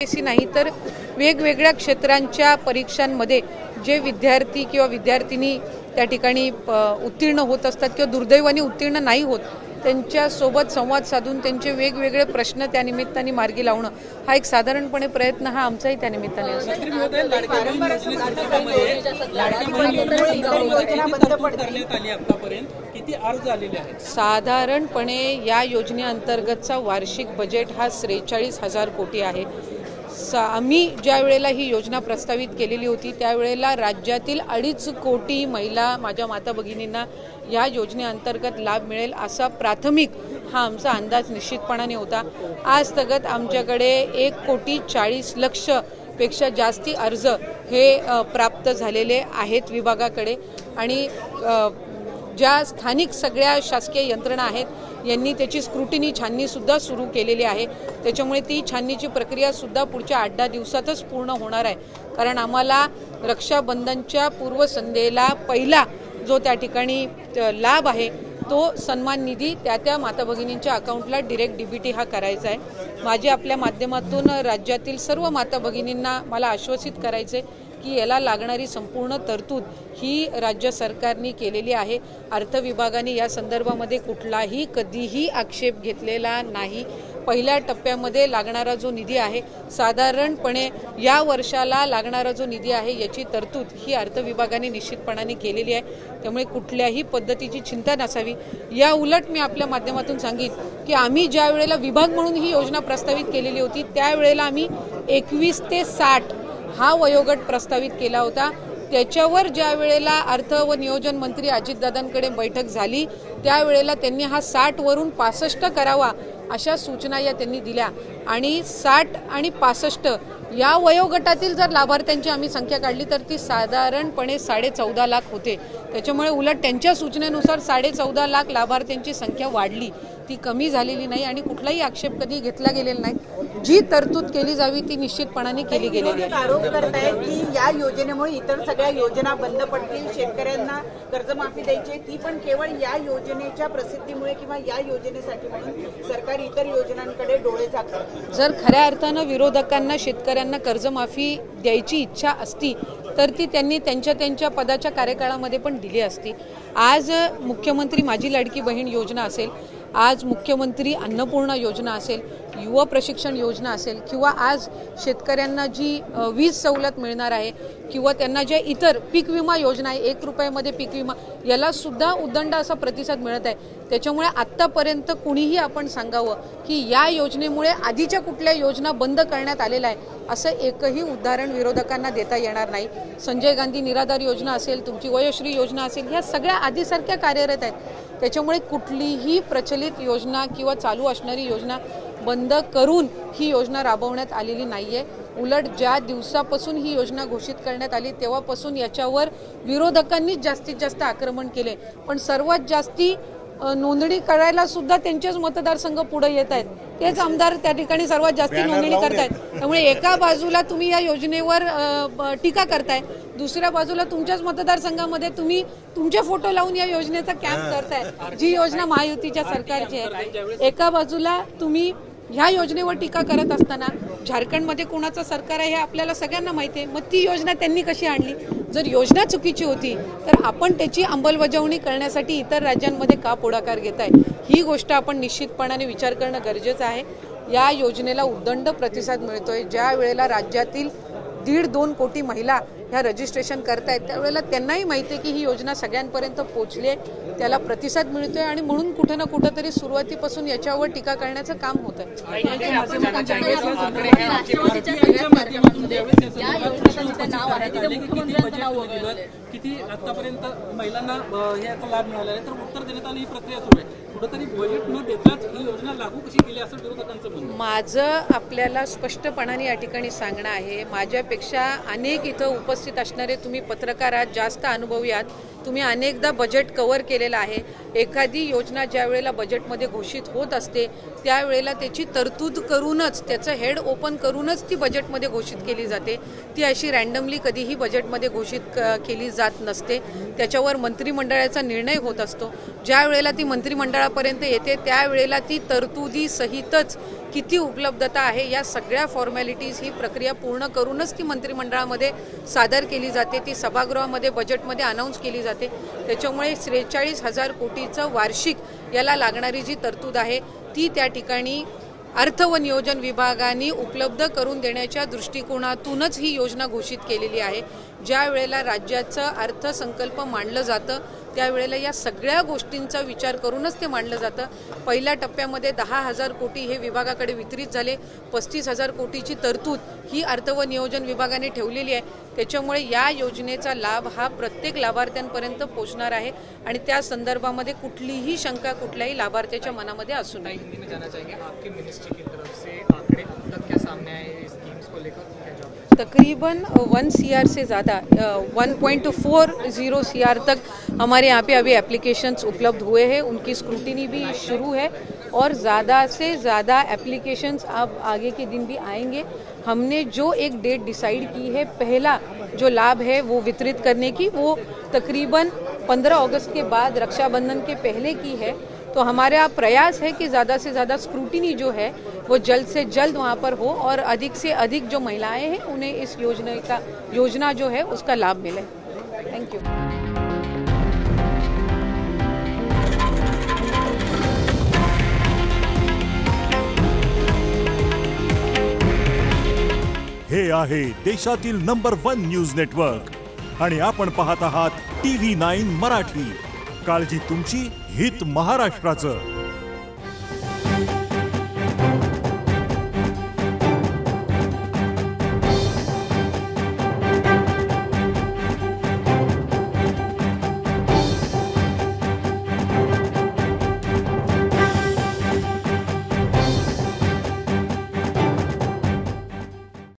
नाही तर वेगवेगळ्या क्षेत्रांच्या परीक्षांमध्ये जे विद्यार्थी किंवा विद्यार्थिनी त्या ठिकाणी उत्तीर्ण होत असतात किंवा दुर्दैवाने उत्तीर्ण नाही होत त्यांच्या सोबत संवाद साधून त्यांचे वेगवेगळे प्रश्न त्या निमित्ताने मार्गी लावणं हा एक साधारणपणे प्रयत्न हा आमचाही त्या निमित्ताने असतो। साधारणपणे या योजनेअंतर्गतचा वार्षिक बजेट हा 43,000 कोटी आहे। आम्ही ज्या वेळेला ही योजना प्रस्तावित केलेली होती त्यावेळेला राज्यातील 2.5 कोटी महिला माझ्या माता भगिनींना या योजनेअंतर्गत लाभ मिळेल असा प्राथमिक हा आमचा अंदाज निश्चितपणाने होता। आज तगत आमच्याकडे 1,40,00,000 पेक्षा जास्ती अर्ज हे प्राप्त झालेले आहेत विभागाकडे आणि ज्या स्थानिक सगळ्या शासकीय यंत्रणा आहेत यांनी त्याची स्क्रुटिनी छाननी सुद्धा सुरू केलेली आहे। त्याच्यामुळे ती छाननीची प्रक्रिया सुद्धा पुढच्या 8-10 दिवसातच पूर्ण होणार आहे, कारण आम्हाला रक्षाबंधनच्या पूर्वसंध्येला पहिला जो त्या ठिकाणी लाभ आहे तो सन्मान निधी त्या माता भगिनींच्या अकाउंटला डायरेक्ट डीबीटी हा करायचा आहे। माझे आपल्या माध्यमातून राज्यातील सर्व माता भगिनींना मला आश्वासित करायचे की याला लागणारी संपूर्ण तरतूद ही राज्य सरकारने केलेली आहे। अर्थ विभागाने या संदर्भामध्ये कुठलाही कधीही आक्षेप घेतलेला नाही। पहिल्या टप्प्यामध्ये लागणारा जो निधी आहे साधारणपणे या वर्षाला लागणारा जो निधी आहे याची तरतूद ही अर्थ विभागाने निश्चितपणाने केलेली आहे। त्यामुळे कुठल्याही पद्धतीची चिंता नसावी। या उलट मी आपल्या माध्यमातून सांगित की आम्ही ज्या वेळेला विभाग म्हणून ही योजना प्रस्तावित केलेली होती त्यावेळेला आम्ही 21 ते 60 हा वयोगट प्रस्तावित केला होता। त्याच्यावर ज्या वेळेला अर्थ व नियोजन मंत्री अजितदादांकडे बैठक झाली त्यावेळेला त्यांनी हा 60 वरून 65 करावा अशा सूचना या त्यांनी दिल्या आणि 60 आणि 65 या वयोगटातील जर लाभार्थ्यांची आम्ही संख्या काढली तर ती साधारणपणे 14.5 लाख होते। त्याच्यामुळे उलट त्यांच्या सूचनेनुसार 14.5 लाख लाभार्थ्यांची संख्या वाढली, ती कमी झालेली नाही आणि कुठलाही आक्षेप कधी घेतला गेलेला नाही। जी तरतूद केली जावी ती निश्चितपणाने केली गेलेली आहे। आरोप करतायत की या योजनेमुळे इतर सगळ्या योजना बंद पडतील, शेतकऱ्यांना कर्जमाफी द्यायची ती पण केवळ या योजनेच्या प्रसिद्धीमुळे किंवा या योजनेसाठी म्हणून सरकार इतर योजनांकडे डोळे झाकतं। जर खऱ्या अर्थानं विरोधकांना शेतकऱ्यांना कर्जमाफी द्यायची इच्छा असती तर ती त्यांनी त्यांच्या पदाच्या कार्यकाळामध्ये पण दिली असती। आज मुख्यमंत्री माझी लाडकी बहीण योजना असेल, आज मुख्यमंत्री अन्नपूर्णा योजना असेल, युवा प्रशिक्षण योजना असेल किंवा आज शेतकऱ्यांना जी वीज सवलत मिळणार आहे किंवा त्यांना ज्या इतर पीक विमा योजना आहे 1 रुपयामध्ये पीक विमा याला सुद्धा उदंड असा प्रतिसाद मिळत आहे। त्याच्यामुळे आत्तापर्यंत कुणीही आपण सांगावं की या योजनेमुळे आधीच्या कुठल्या योजना बंद करण्यात आलेल्या आहे असं एकही उदाहरण विरोधकांना देता येणार नाही। संजय गांधी निराधार योजना असेल, तुमची वयोश्री योजना असेल, ह्या सगळ्या आधीसारख्या कार्यरत आहेत। त्याच्यामुळे कुठलीही प्रचलित योजना किंवा चालू असणारी योजना बंद करून ही योजना राबवण्यात आलेली नाहीये। उलट ज्या दिवसापासून ही योजना घोषित करण्यात आली तेव्हापासून याच्यावर विरोधकांनीच जास्तीत जास्त आक्रमण केले, पण सर्वात जास्ती नोंदणी करायला सुद्धा त्यांचेच मतदारसंघ पुढे येत आहेत, तेच आमदार त्या ठिकाणी सर्वात जास्ती नोंदणी करतायत। त्यामुळे एका बाजूला तुम्ही या योजनेवर टीका करताय, दुसऱ्या बाजूला तुमच्याच मतदारसंघामध्ये तुम्ही तुमचे फोटो लावून या योजनेचा कॅम्प करताय जी योजना महायुतीच्या सरकारची आहे। एका बाजूला तुम्ही ह्या योजनेवर टीका करत असताना झारखंडमध्ये कोणाचं सरकार आहे हे आपल्याला सगळ्यांना माहिती आहे, मग ती योजना त्यांनी कशी आणली? जर योजना चुकीची होती तर आपण त्याची अंमलबजावणी करण्यासाठी इतर राज्यांमध्ये का पुढाकार घेताय ही गोष्ट आपण निश्चितपणाने विचार करणं गरजेचं आहे। या योजनेला उदंड प्रतिसाद मिळतोय। ज्या वेळेला राज्यातील 1.5-2 कोटी महिला ह्या रजिस्ट्रेशन करतायत त्यावेळेला त्यांनाही माहिती आहे की ही योजना सगळ्यांपर्यंत पोहोचली आहे, त्याला प्रतिसाद मिळतोय आणि म्हणून कुठे ना कुठेतरी सुरुवातीपासून याच्यावर टीका करण्याचं काम होत आहे। किती आतापर्यंत महिलांना याचा लाभ मिळाला आहे तर उत्तर देण्यात आली ही प्रक्रिया सुरू आहे, कुठेतरी बजेट न देताच ही योजना लागू कशी केली असं विरोधकांचं म्हणणं। माझं आपल्याला स्पष्टपणाने या ठिकाणी सांगणं आहे, माझ्यापेक्षा अनेक इथं उपस्थित असणारे तुम्ही पत्रकार आहात, जास्त अनुभवी आहात, तुम्ही अनेकदा बजेट कव्हर केलेलं आहे। एखादी योजना ज्या वेळेला बजेटमध्ये घोषित होत असते त्यावेळेला त्याची तरतूद करूनच त्याचं हेड ओपन करूनच ती बजेटमध्ये घोषित केली जाते, ती अशी रँडम रँडमली कधीही बजेटमध्ये घोषित केली जात नसते. त्याच्यावर मंत्रिमंडळाचा निर्णय होत असतो. ज्या वेळेला ती मंत्रिमंडळापर्यंत येते त्यावेळेला ती तरतुदी सहितच किती उपलब्धता आहे या सगळ्या फॉर्मॅलिटीज ही प्रक्रिया पूर्ण करूनच ती मंत्रिमंडळामध्ये सादर केली जाते. ती सभागृहामध्ये बजेटमध्ये अनाऊन्स केली जाते. त्याच्यामुळे 43,000 कोटीचं वार्षिक याला लागणारी जी तरतूद आहे ती त्या ठिकाणी अर्थ व नियोजन विभागाने उपलब्ध करून देण्याच्या दृष्टिकोनातूनच ही योजना घोषित केलेली आहे. ज्या वेळेला राज्याचं अर्थसंकल्प मांडलं जातं त्यावेळेला या सगळ्या गोष्टींचा विचार करूनच ते मांडलं जातं. पहिल्या टप्प्यामध्ये 10,000 कोटी हे विभागाकडे वितरित झाले. 35,000 कोटीची तरतूद ही अर्थ व नियोजन विभागाने ठेवलेली आहे. त्याच्यामुळे या योजनेचा लाभ हा प्रत्येक लाभार्थ्यांपर्यंत पोहोचणार आहे आणि त्या संदर्भामध्ये कुठलीही शंका कुठल्याही लाभार्थ्याच्या मनामध्ये असू नये. तकरीबन 1 CR से ज़्यादा 1.40 CR तक हमारे यहाँ पे अभी एप्लीकेशंस उपलब्ध हुए हैं. उनकी स्क्रूटिनी भी शुरू है और ज़्यादा से ज़्यादा एप्लीकेशंस अब आगे के दिन भी आएंगे. हमने जो एक डेट डिसाइड की है पहला जो लाभ है वो वितरित करने की वो तकरीबन 15 अगस्त के बाद रक्षाबंधन के पहले की है. तो हमारा प्रयास है कि ज़्यादा से ज़्यादा स्क्रूटिनी जो है वो जल्द से जल्द वहाँ पर हो और अधिक से अधिक जो महिलाएं हैं उन्हें इस योजना जो है उसका लाभ मिले. Thank you. हे आहे देशातील नंबर 1 न्यूज नेटवर्क आणि आपण पाहत आहात TV9 मराठी. काळजी तुमची, हित महाराष्ट्राचं.